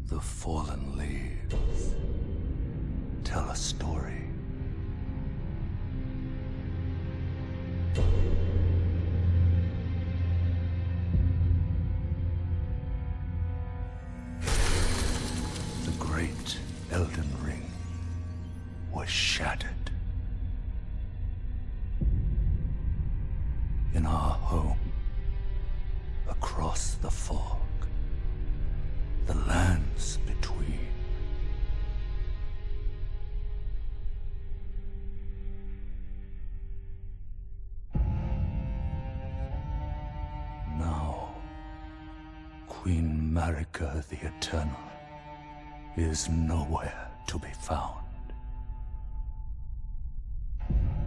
The fallen leaves tell a story. The great Elden Ring was shattered. In our home, across the fog, the lands between. Now, Queen Marika the Eternal is nowhere to be found.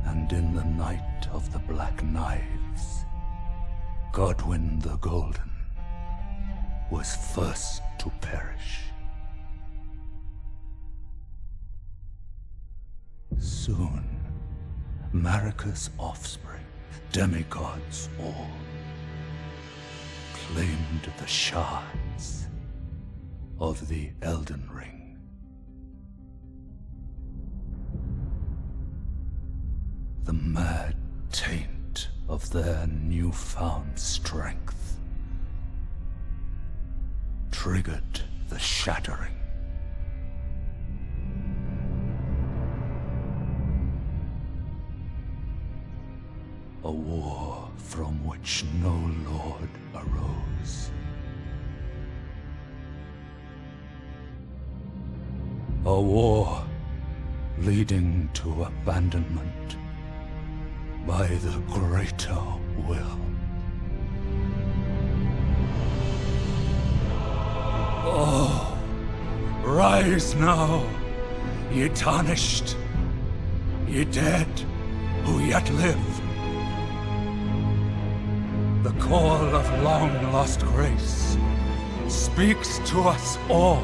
And in the night of the Black Knives, Godwyn the Golden was first to perish. Soon, Marika's offspring, demigods all, claimed the shards of the Elden Ring. The mad taint of their newfound strength triggered the shattering. A war from which no lord arose. A war leading to abandonment by the greater will. Oh, rise now, ye tarnished, ye dead who yet live. The call of long-lost grace speaks to us all.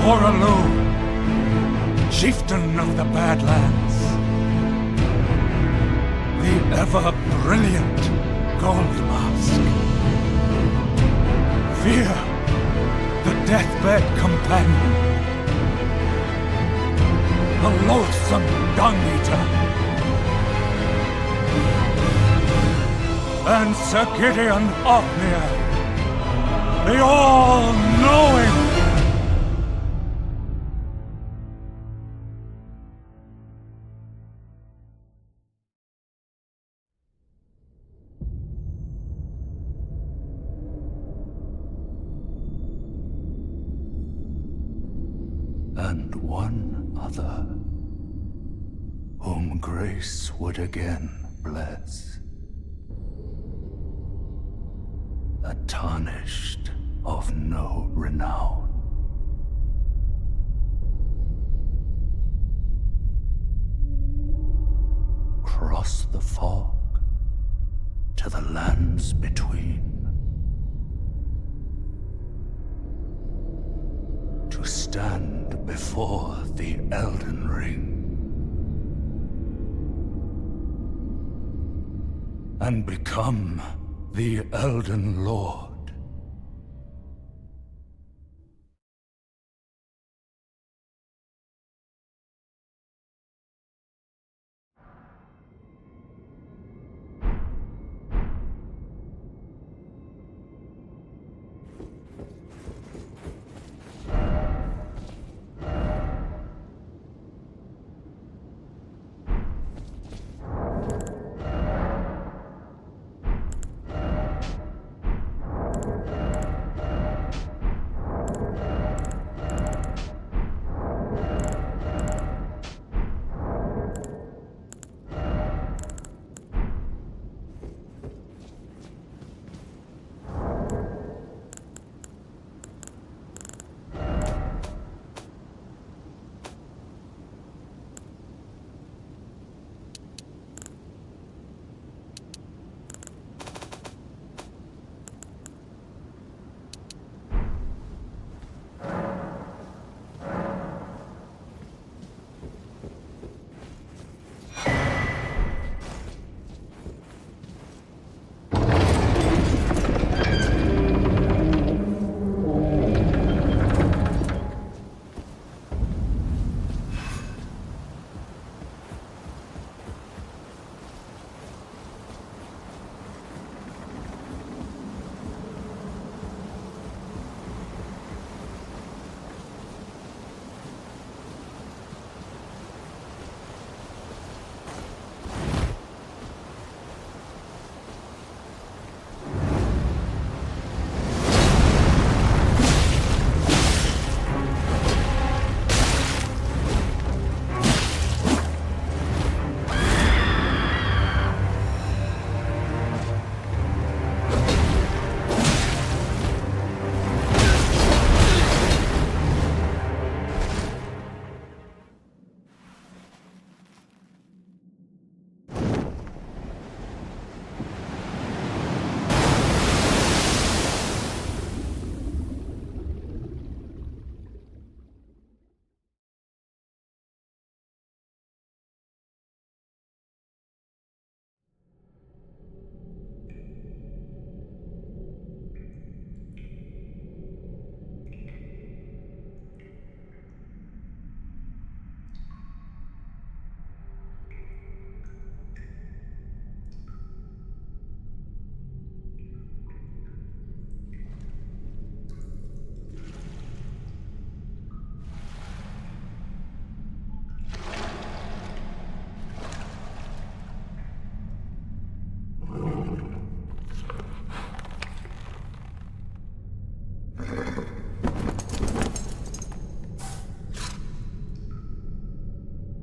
Horalu, chieftain of the Badlands, the ever-brilliant Gold Mask. Fear, the deathbed companion, the loathsome dung-eater, and Sir Gideon Othniel, the all-knowing. And one other, whom grace would again bless. A tarnished of no renown. Cross the fog to the lands between. To stand before the Elden Ring and become the Elden Lord.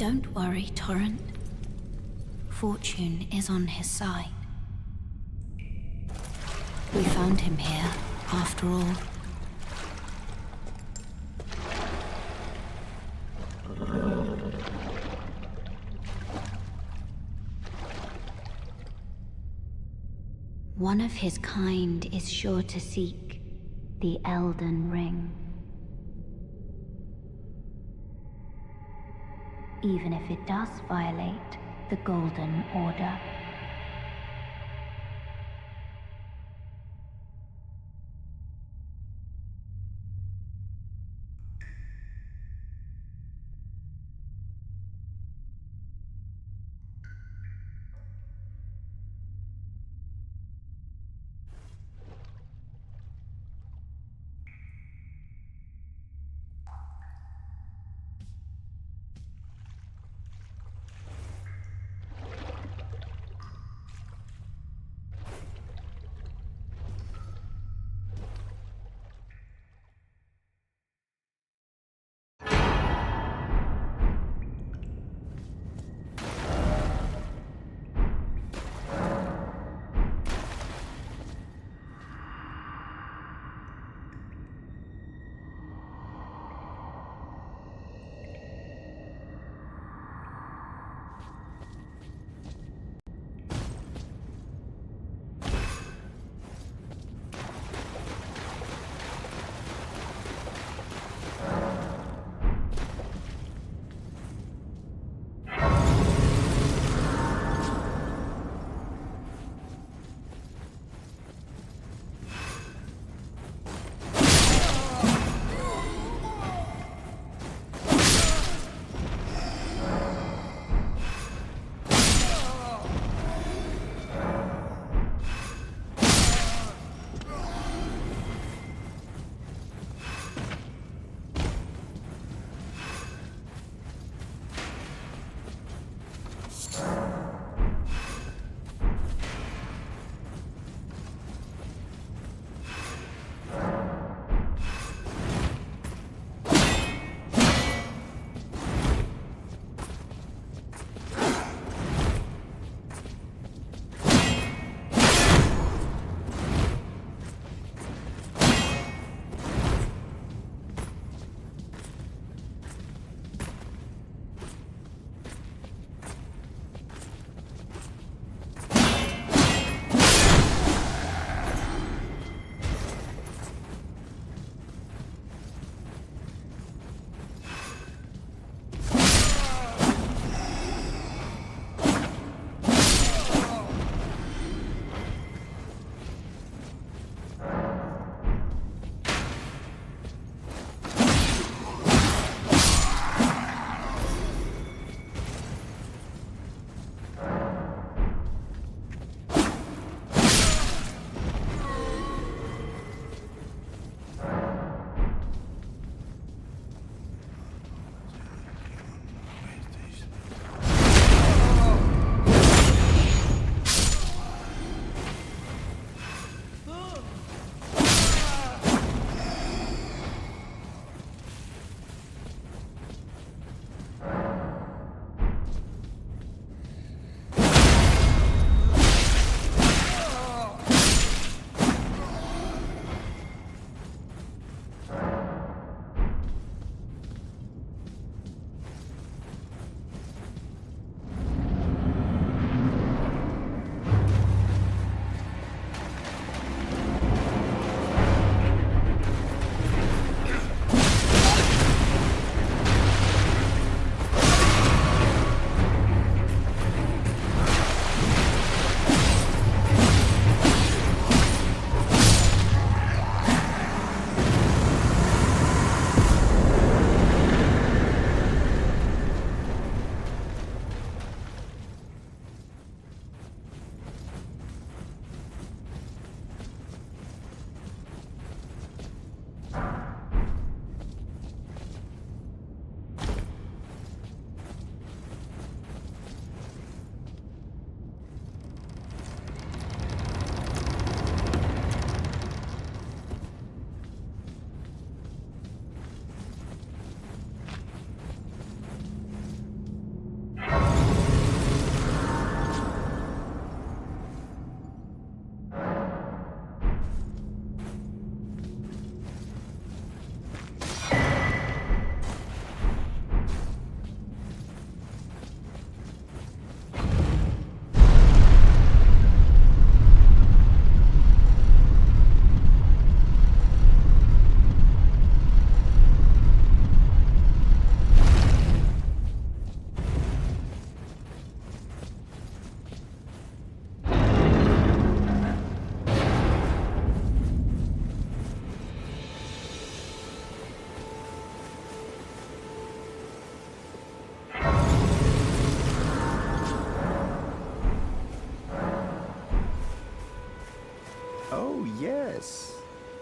Don't worry, Torrent. Fortune is on his side. We found him here, after all. One of his kind is sure to seek the Elden Ring. Even if it does violate the Golden Order.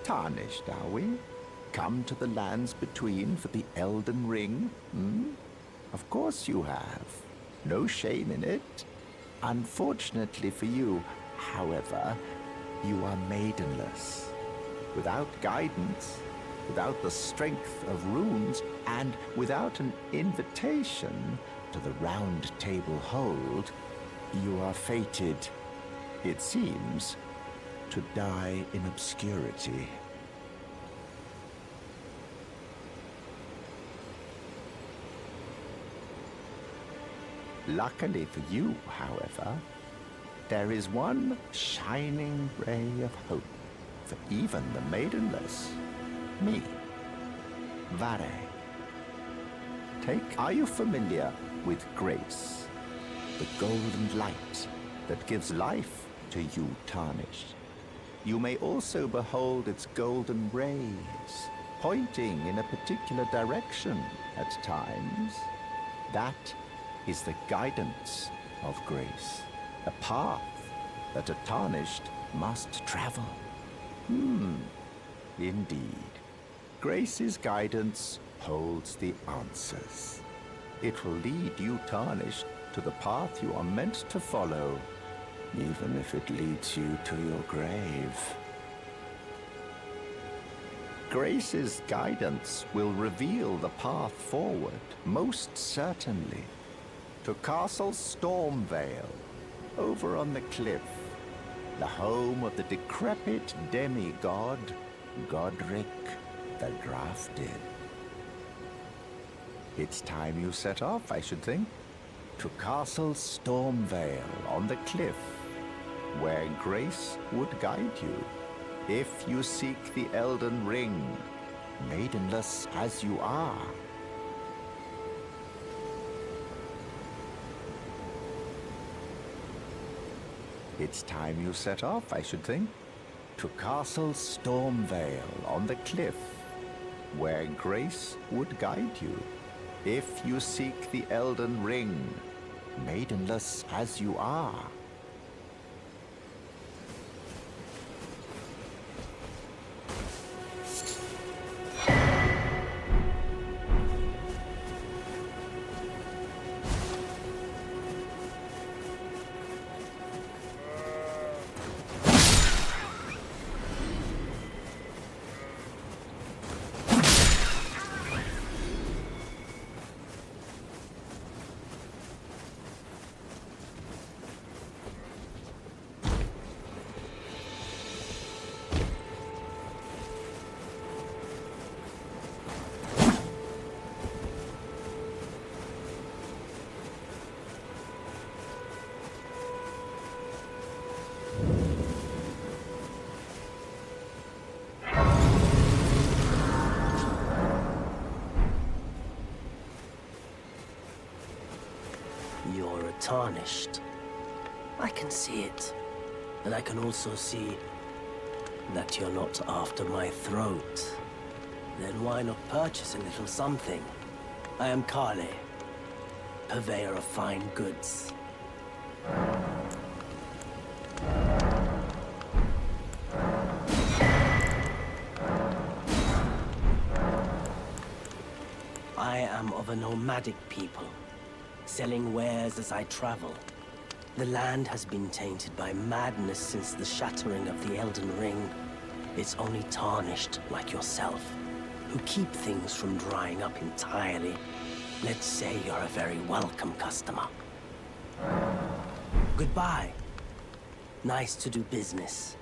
tarnished, are we? Come to the lands between for the Elden Ring? Of course you have. No shame in it. Unfortunately for you, however, you are maidenless. Without guidance, without the strength of runes, and without an invitation to the Round Table Hold, you are fated, it seems, to die in obscurity. Luckily for you, however, there is one shining ray of hope for even the maidenless. Me. Vare. Are you familiar with grace? The golden light that gives life to you tarnished. You may also behold its golden rays, pointing in a particular direction at times. That is the guidance of grace, a path that a tarnished must travel. Indeed. Grace's guidance holds the answers. It will lead you tarnished to the path you are meant to follow, even if it leads you to your grave. Grace's guidance will reveal the path forward, most certainly, to Castle Stormvale, over on the cliff, the home of the decrepit demigod, Godric the Drafted. It's time you set off, I should think, to Castle Stormvale on the cliff, where Grace would guide you if you seek the Elden Ring, maidenless as you are. It's time you set off, I should think, to Castle Stormvale on the cliff, where Grace would guide you if you seek the Elden Ring, maidenless as you are. You're tarnished. I can see it. And I can also see that you're not after my throat. Then why not purchase a little something? I am Kale, purveyor of fine goods. I am of a nomadic people, selling wares as I travel. The land has been tainted by madness since the shattering of the Elden Ring. It's only tarnished like yourself, who keep things from drying up entirely. Let's say you're a very welcome customer. Goodbye. Nice to do business.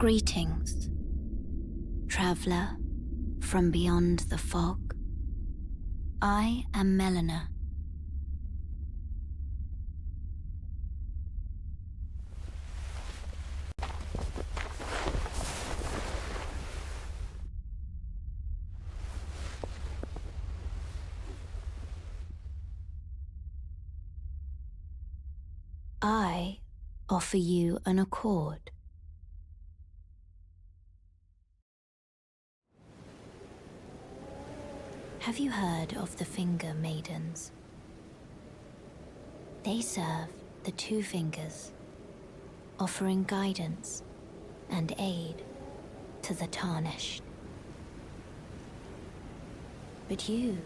Greetings, traveler from beyond the fog. I am Melina. I offer you an accord. Have you heard of the Finger Maidens? They serve the two fingers, offering guidance and aid to the tarnished. But you,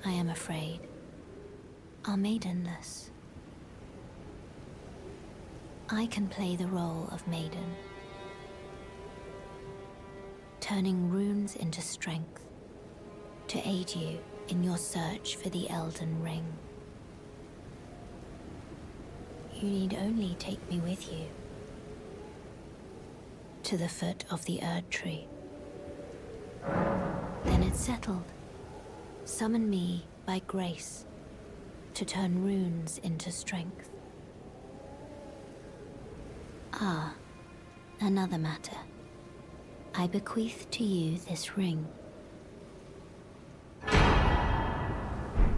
I am afraid, are maidenless. I can play the role of maiden, turning runes into strength to aid you in your search for the Elden Ring. You need only take me with you to the foot of the Erd Tree. Then it's settled. Summon me by grace to turn runes into strength. Ah, another matter. I bequeath to you this ring.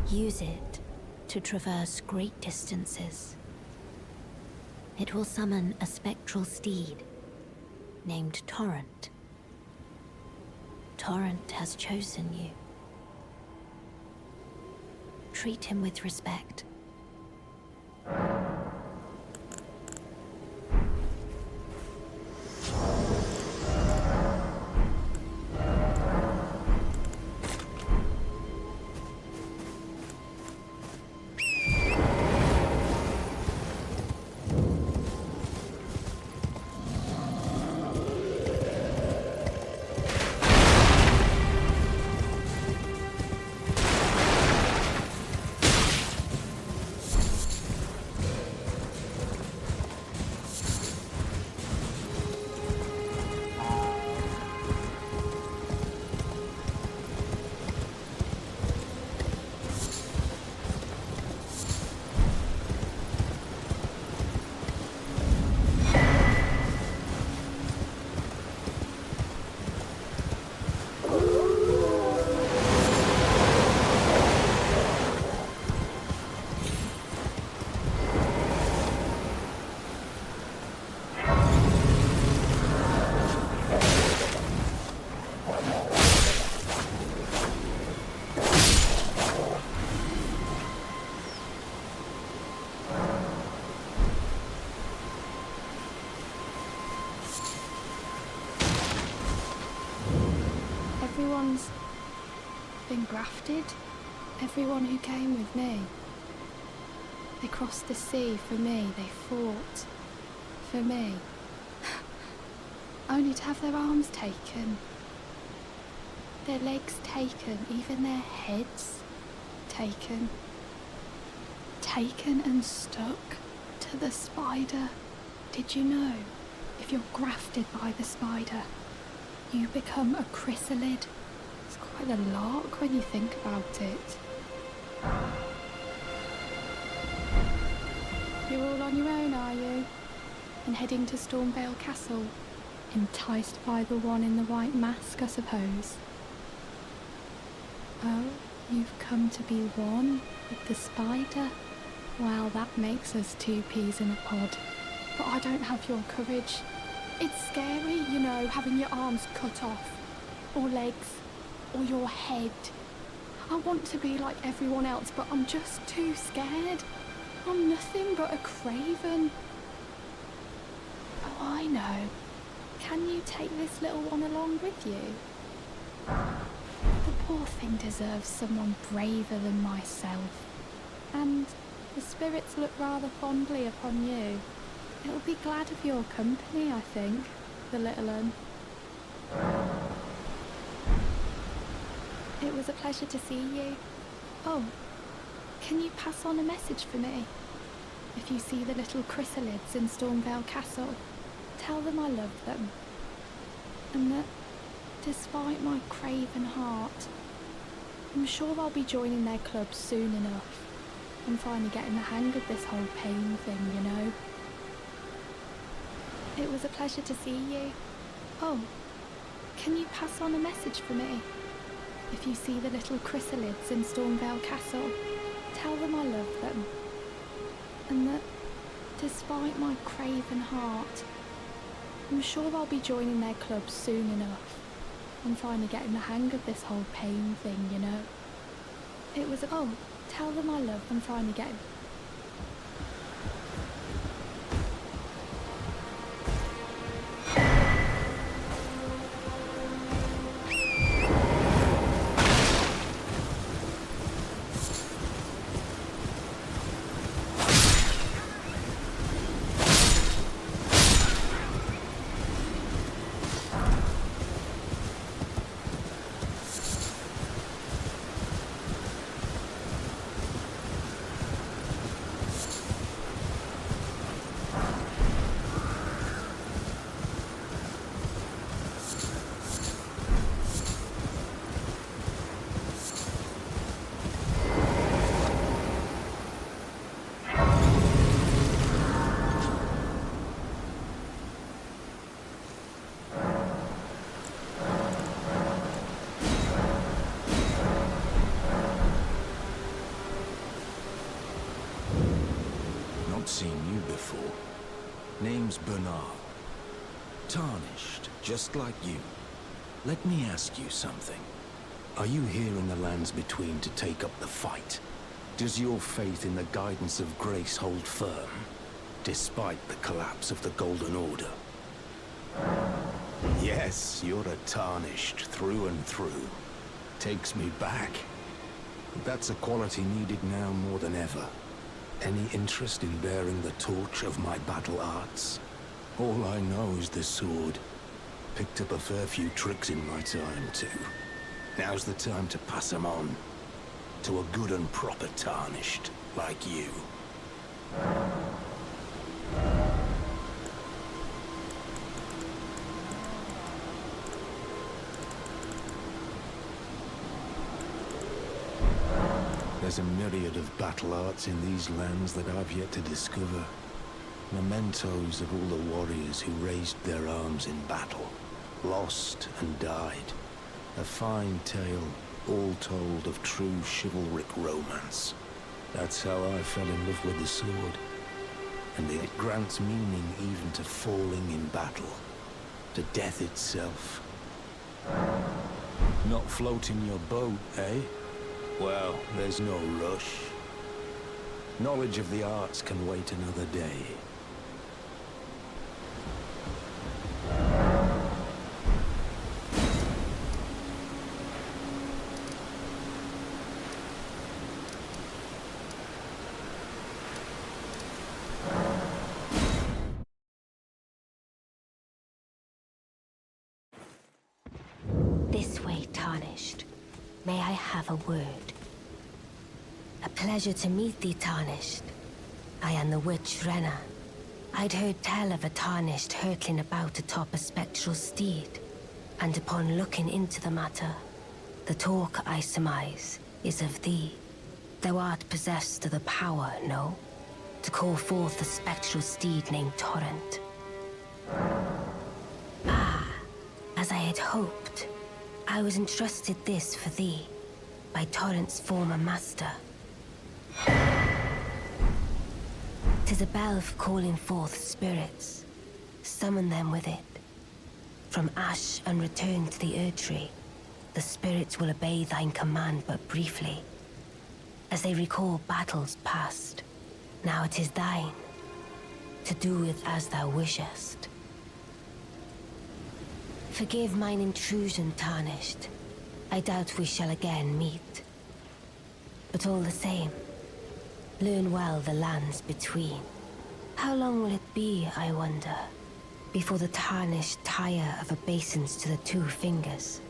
Use it to traverse great distances. It will summon a spectral steed named Torrent. Torrent has chosen you. Treat him with respect. Everyone's been grafted. Everyone who came with me. They crossed the sea for me. They fought for me. Only to have their arms taken. Their legs taken. Even their heads taken. Taken and stuck to the spider. Did you know? If you're grafted by the spider, you become a chrysalid. It's quite a lark when you think about it. You're all on your own, are you? And heading to Stormvale Castle? Enticed by the one in the white mask, I suppose. Oh, you've come to be one with the spider? Well, that makes us two peas in a pod. But I don't have your courage. It's scary, you know, having your arms cut off, or legs, or your head. I want to be like everyone else, but I'm just too scared. I'm nothing but a craven. Oh, I know. Can you take this little one along with you? The poor thing deserves someone braver than myself. And the spirits look rather fondly upon you. It'll be glad of your company, I think, the little un. It was a pleasure to see you. Oh, can you pass on a message for me? If you see the little chrysalids in Stormvale Castle, tell them I love them. And that, despite my craven heart, I'm sure I'll be joining their club soon enough and finally getting the hang of this whole pain thing, you know. It was a pleasure to see you. Oh, can you pass on a message for me? If you see the little chrysalids in Stormvale Castle, tell them I love them. And that, despite my craven heart, I'm sure I'll be joining their club soon enough and finally getting the hang of this whole pain thing, you know. It was oh, tell them I love them finally getting... Seen you before. Name's Bernard. Tarnished, just like you. Let me ask you something. Are you here in the lands between to take up the fight? Does your faith in the guidance of grace hold firm, despite the collapse of the Golden Order? Yes, you're a Tarnished through and through. Takes me back. That's a quality needed now more than ever. Any interest in bearing the torch of my battle arts? All I know is the sword. Picked up a fair few tricks in my time, too. Now's the time to pass them on. To a good and proper Tarnished, like you. There's a myriad of battle arts in these lands that I've yet to discover. Mementos of all the warriors who raised their arms in battle, lost and died. A fine tale, all told of true chivalric romance. That's how I fell in love with the sword. And it grants meaning even to falling in battle, to death itself. Not floating your boat, eh? Well, there's no rush. Knowledge of the arts can wait another day. This way, Tarnished. May I have a word? A pleasure to meet thee, Tarnished. I am the witch Renna. I'd heard tell of a Tarnished hurtling about atop a spectral steed, and upon looking into the matter, the talk, I surmise, is of thee. Thou art possessed of the power, no? To call forth a spectral steed named Torrent. Ah, as I had hoped. I was entrusted this for thee, by Torrent's former master. 'Tis a bell for calling forth spirits. Summon them with it. From ash and return to the Erdtree, the spirits will obey thine command but briefly, as they recall battles past. Now it is thine, to do with as thou wishest. Forgive mine intrusion, Tarnished. I doubt we shall again meet. But all the same, learn well the lands between. How long will it be, I wonder, before the Tarnished tire of obeisance to the two fingers?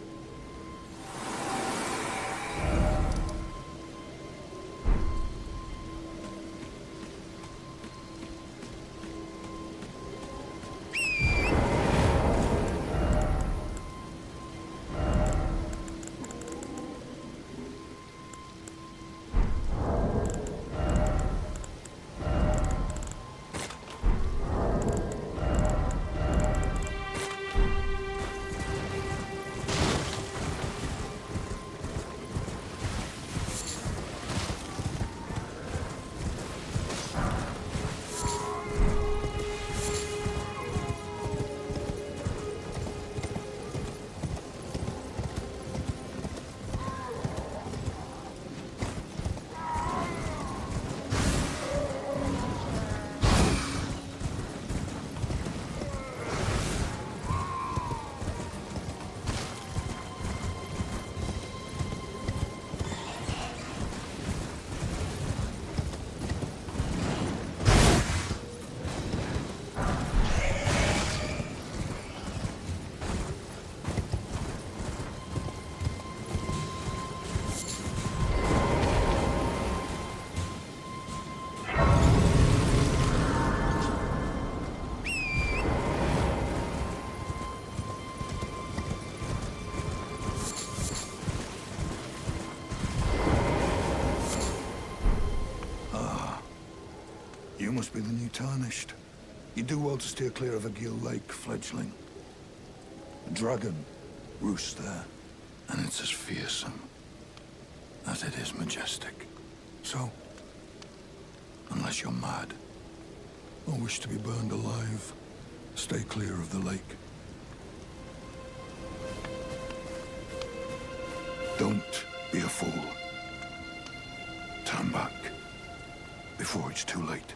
You must be the new Tarnished. You do well to steer clear of a Gill Lake fledgling. A dragon roosts there, and it's as fearsome as it is majestic. So, unless you're mad, or wish to be burned alive, stay clear of the lake. Don't be a fool. Turn back before it's too late.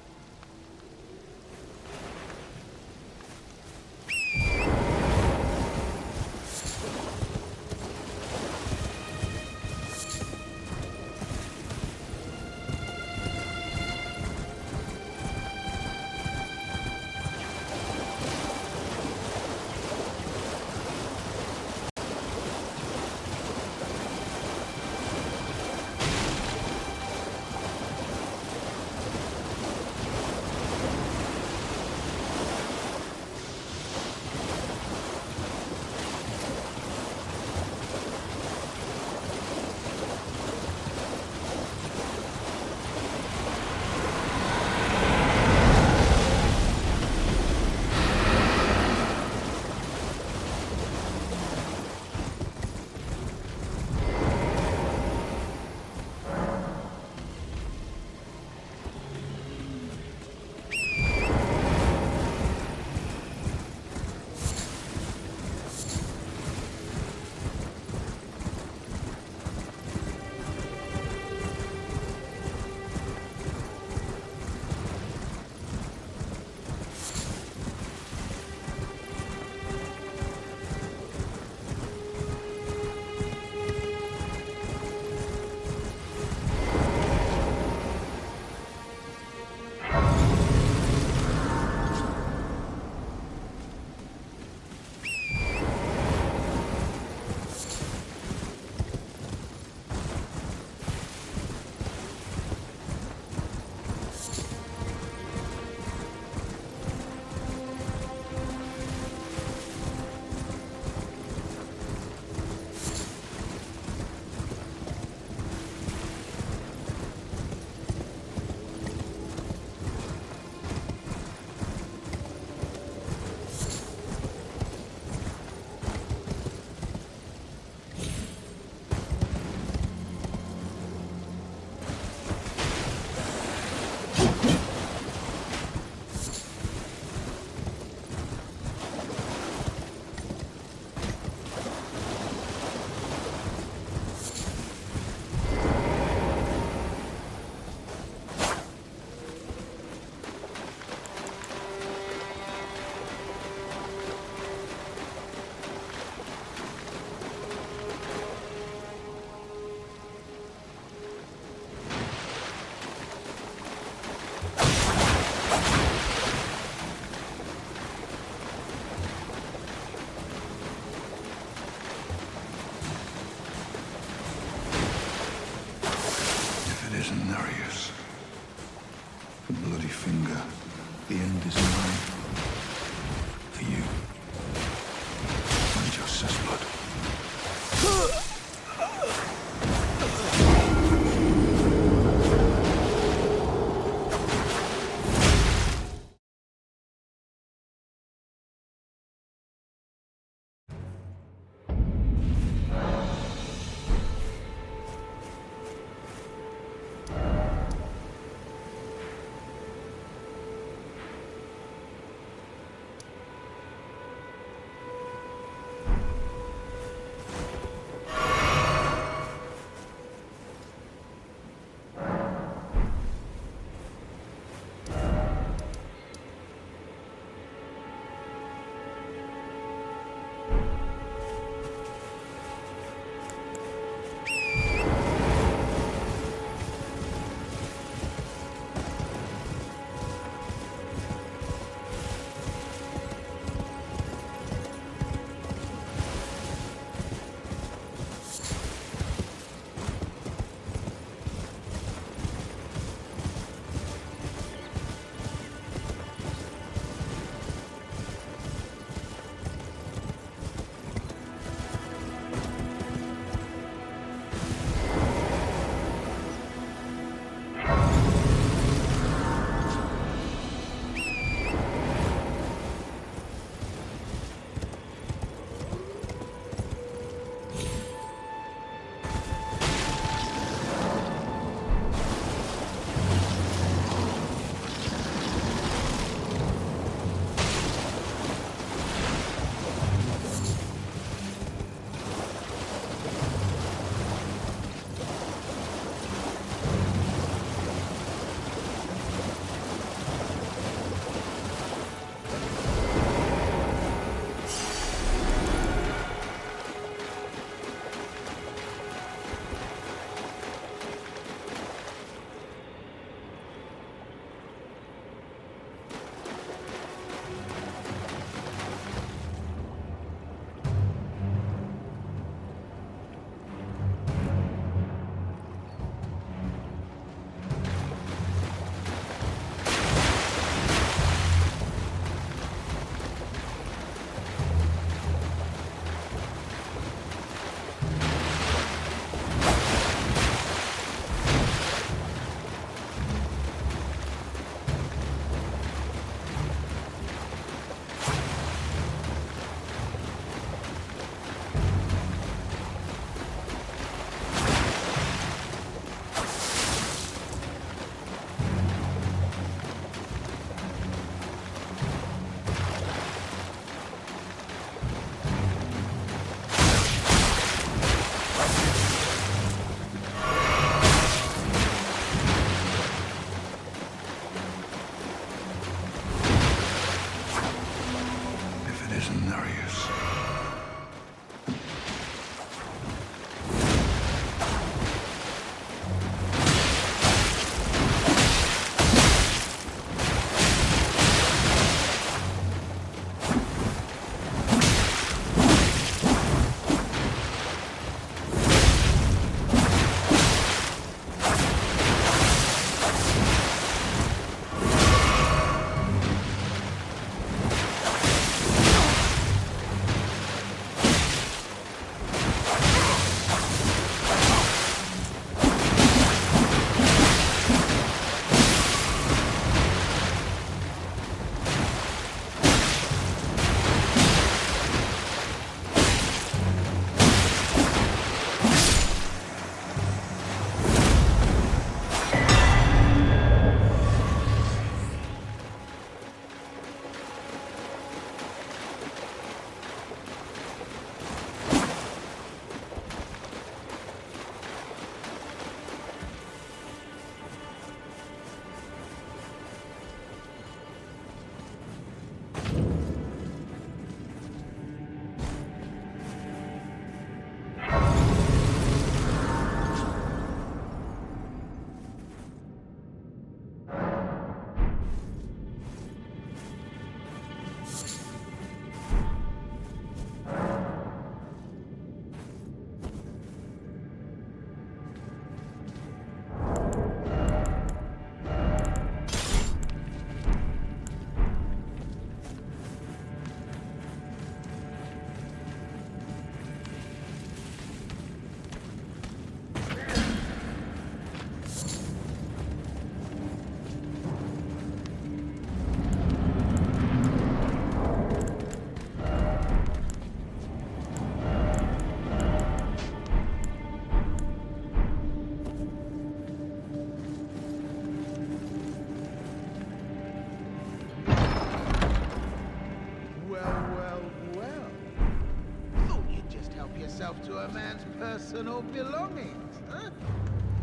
yourself to a man's personal belongings, huh?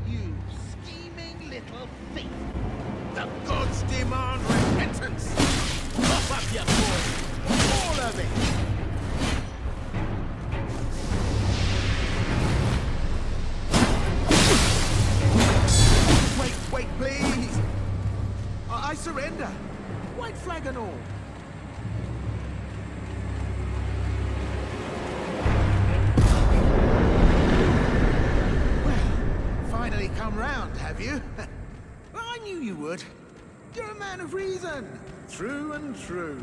You scheming little thief! The gods demand repentance! Pop up your boy! All of it! Wait, please! I surrender! White flag and all! Finally come round, have you? I knew you would. You're a man of reason. True and true.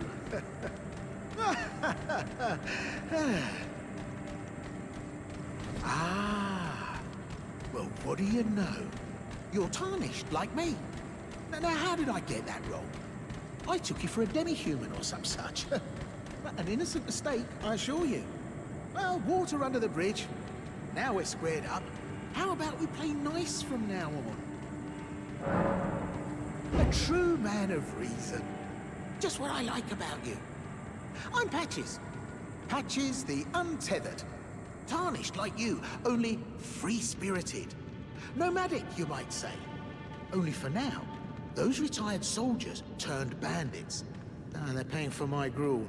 Ah. Well, what do you know? You're tarnished, like me. Now, how did I get that wrong? I took you for a demi-human or some such. An innocent mistake, I assure you. Well, water under the bridge. Now we're squared up. How about we play nice from now on? A true man of reason. Just what I like about you. I'm Patches. Patches the untethered. Tarnished like you, only free-spirited. Nomadic, you might say. Only for now, those retired soldiers turned bandits. They're paying for my gruel.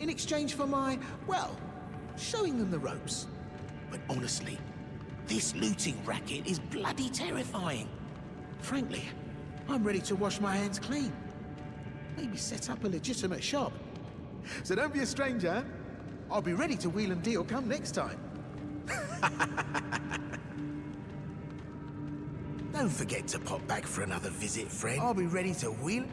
In exchange for my, well, showing them the ropes. But honestly, this looting racket is bloody terrifying. Frankly, I'm ready to wash my hands clean. Maybe set up a legitimate shop. So don't be a stranger. I'll be ready to wheel and deal come next time. Don't forget to pop back for another visit, friend. I'll be ready to wheel...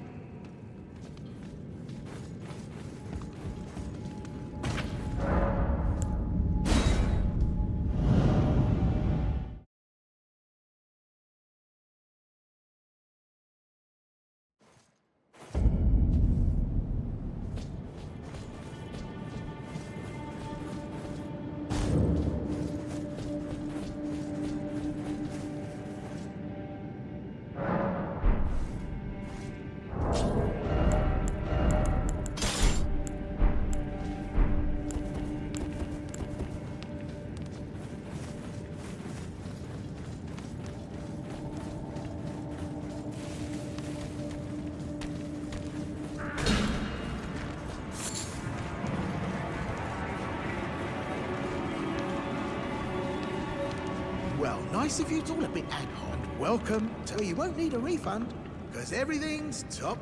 Well, nice of you to all a bit ad hoc. Welcome to... You won't need a refund, because everything's top.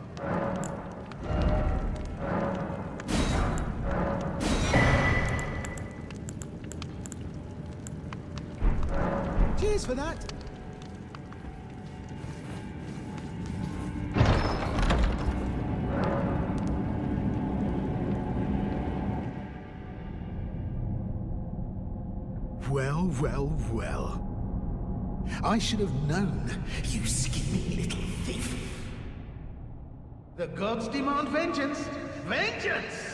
Cheers for that. Well. I should have known, you scheming little thief. The gods demand vengeance! Vengeance!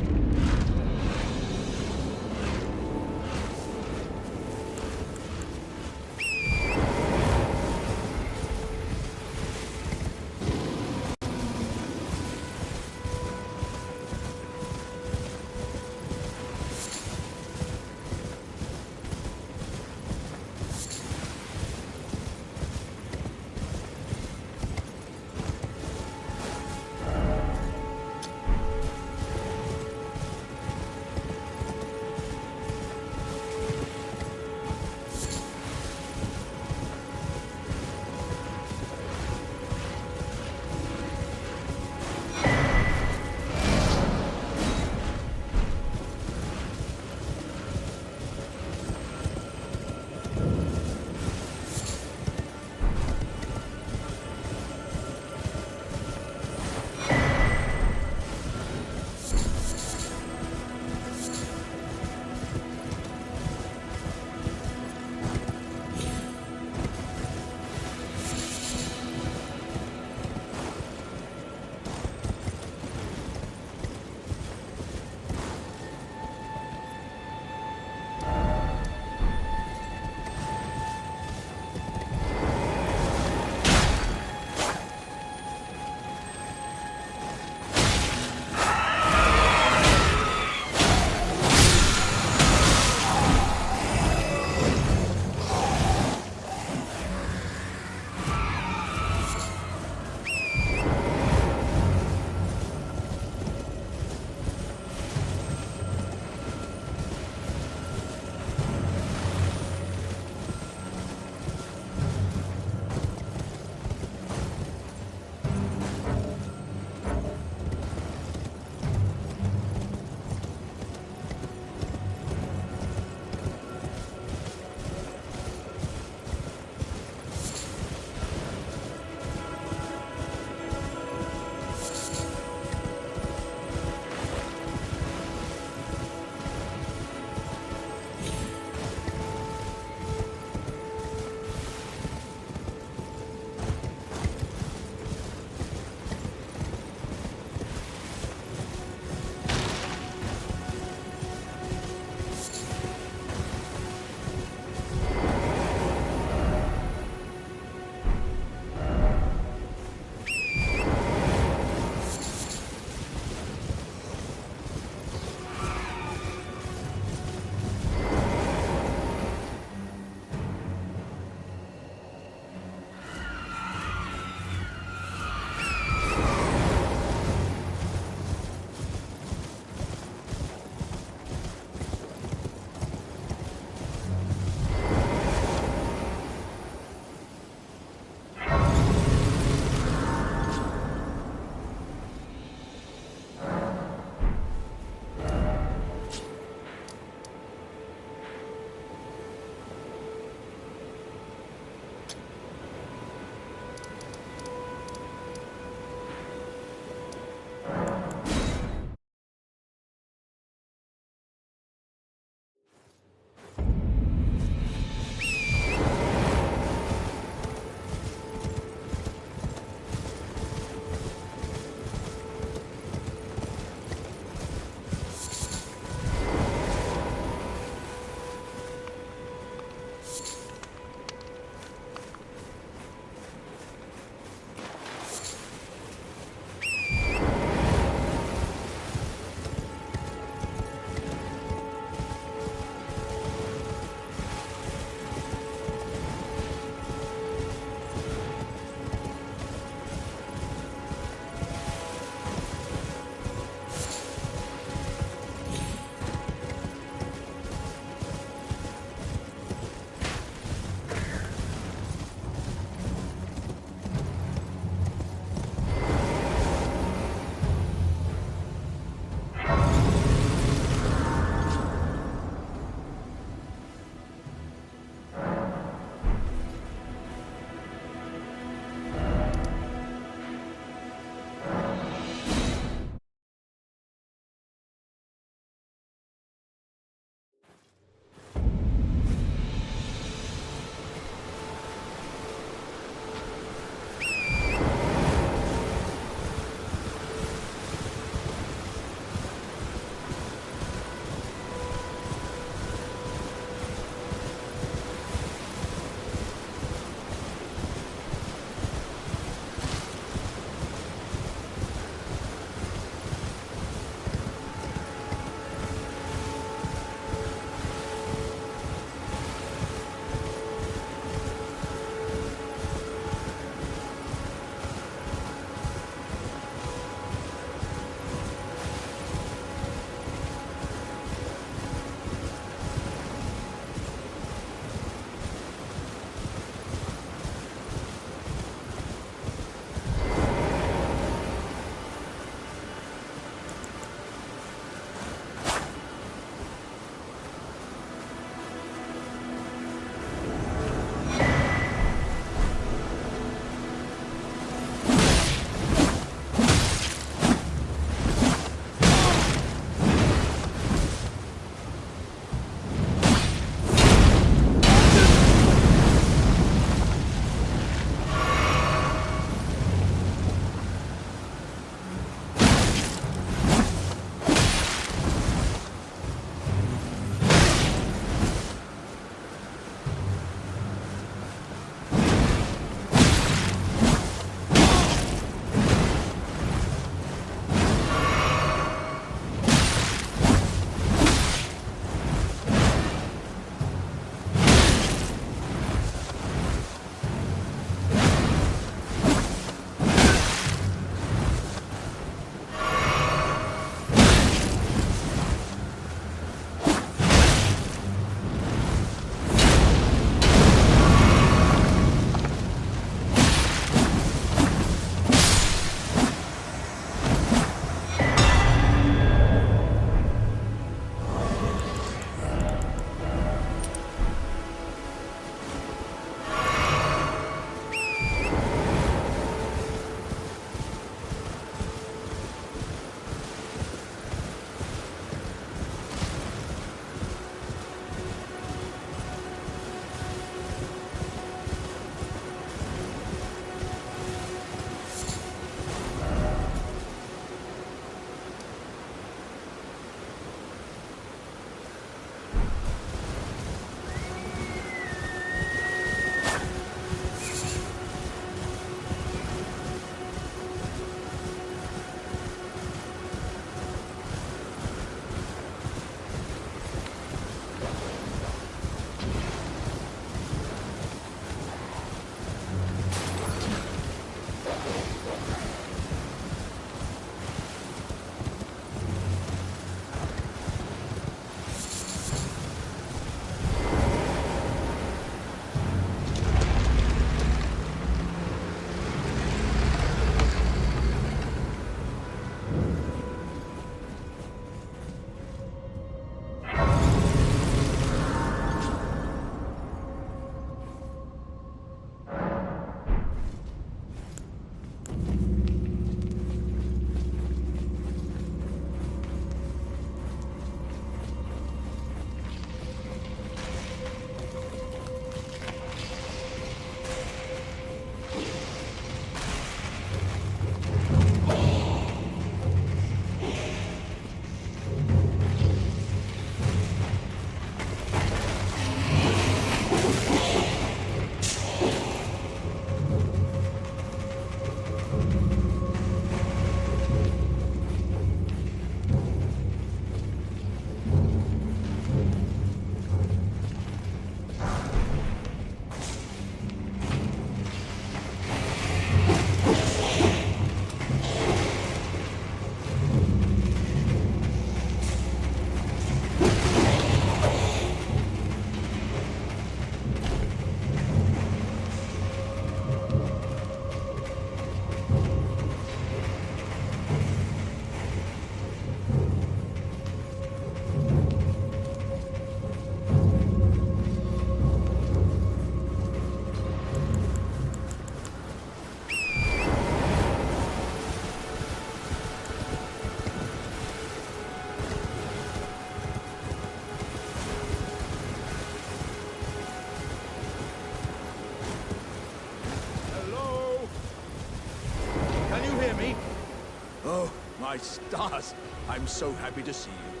stars! I'm so happy to see you.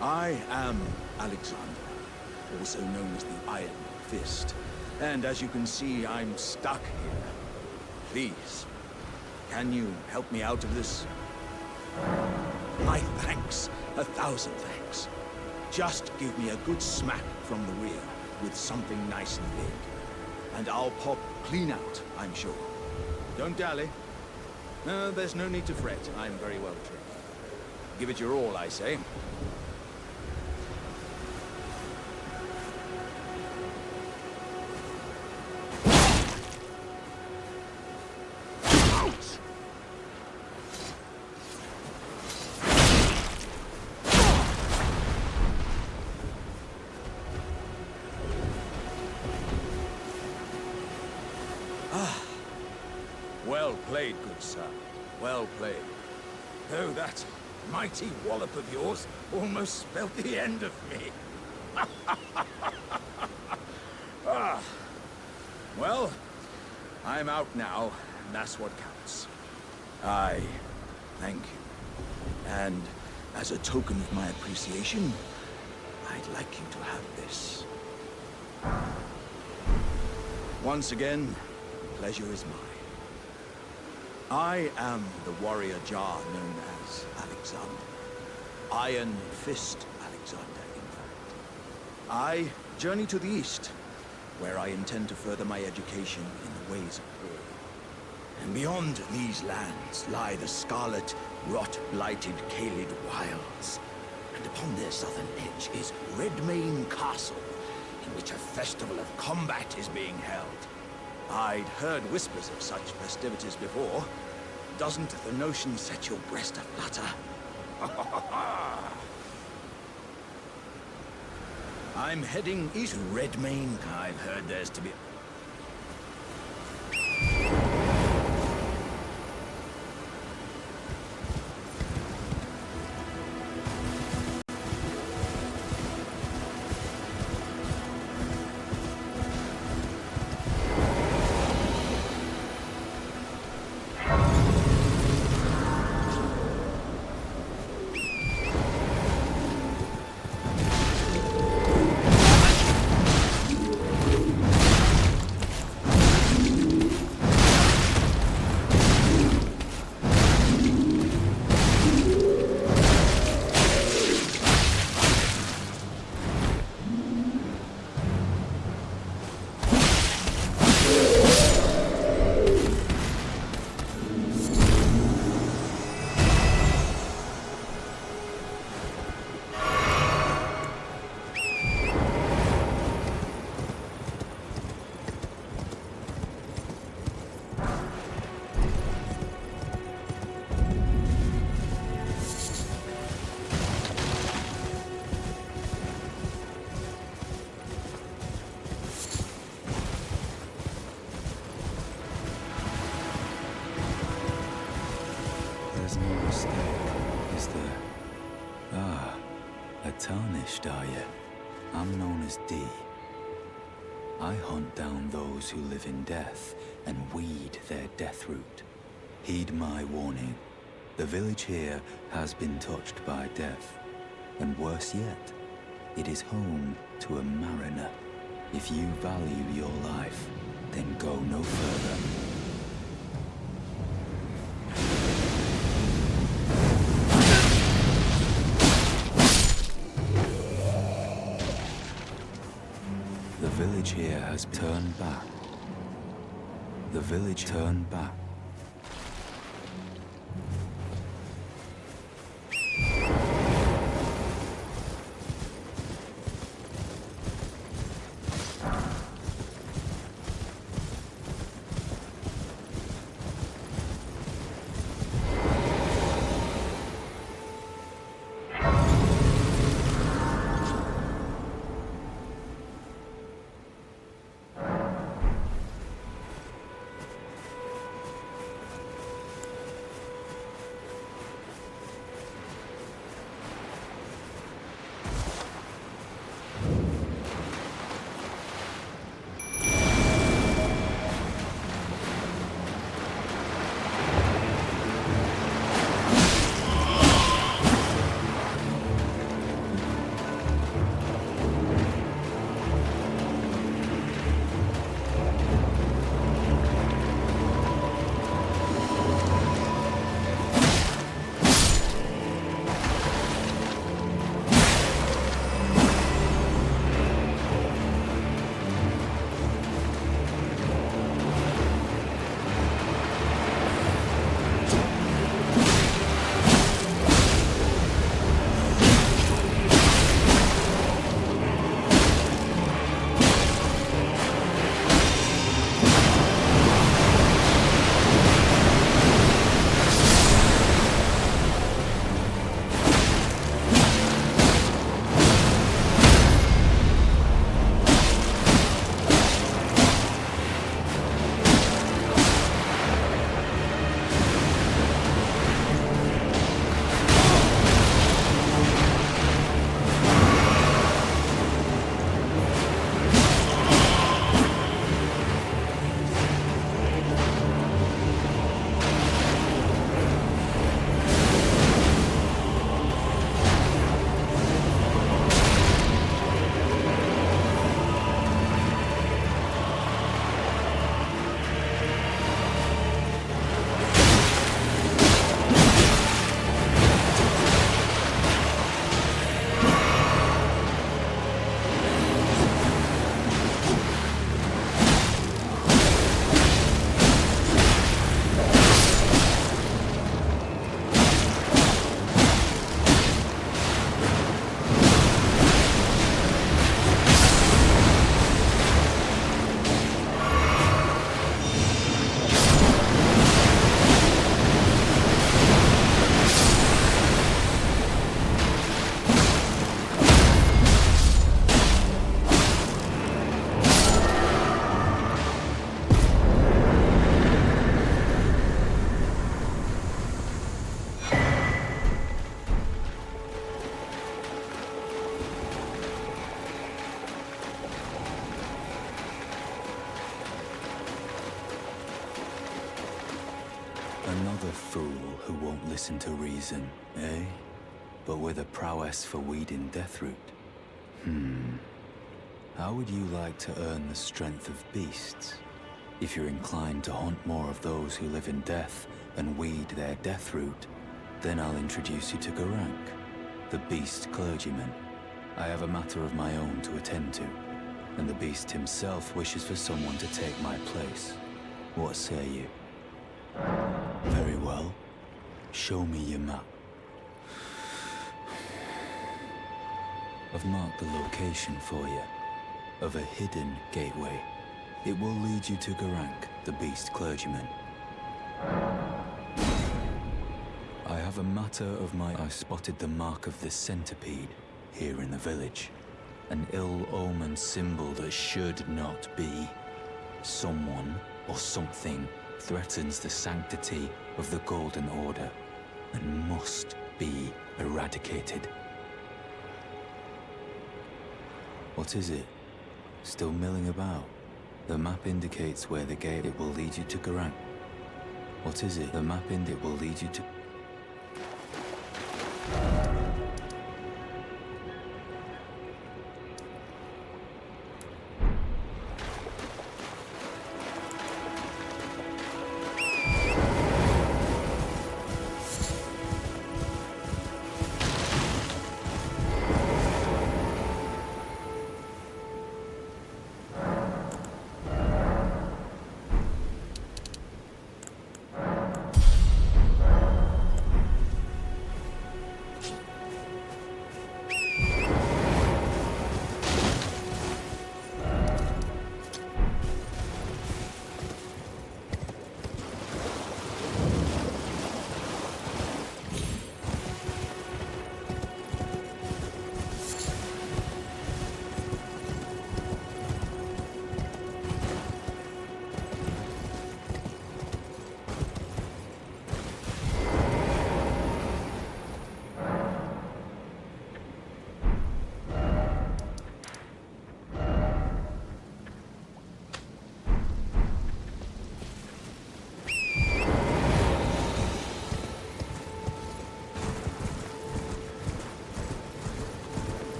I am Alexander, also known as the Iron Fist. And as you can see, I'm stuck here. Please, can you help me out of this? My thanks. 1,000 thanks. Just give me a good smack from the rear with something nice and big. And I'll pop clean out, I'm sure. Don't dally. There's no need to fret. I'm very well trained. Give it your all, I say. Well played, good sir. Well played. Though that mighty wallop of yours almost spelled the end of me. Well, I'm out now, and that's what counts. I thank you. And as a token of my appreciation, I'd like you to have this. Once again, the pleasure is mine. I am the warrior Jar known as Alexander. Iron Fist Alexander, in fact. I journey to the east, where I intend to further my education in the ways of war. And beyond these lands lie the scarlet, rot-blighted Caelid Wilds. And upon their southern edge is Redmane Castle, in which a festival of combat is being held. I'd heard whispers of such festivities before. Doesn't the notion set your breast aflutter? I'm heading east to Redmane. I've heard there's to be... There's no mistake, is there? Ah, a tarnished, are you? I'm known as D. I hunt down those who live in death and weed their death root. Heed my warning. The village here has been touched by death. And worse yet, it is home to a mariner. If you value your life, then go no further. The village here has turned back. The village turned back. fool who won't listen to reason, eh? But with a prowess for weeding Deathroot. How would you like to earn the strength of beasts? If you're inclined to hunt more of those who live in death and weed their Deathroot, then I'll introduce you to Garank, the beast clergyman. I have a matter of my own to attend to, and the beast himself wishes for someone to take my place. What say you? Very well. Show me your map. I've marked the location for you, of a hidden gateway. It will lead you to Garank, the beast clergyman. I have a matter of my... I spotted the mark of the centipede here in the village. An ill-omened symbol that should not be. Someone or something threatens the sanctity of the Golden Order and must be eradicated. What is it? Still milling about? The map indicates where the gate... It will lead you to Garank. What is it? The map it will lead you to...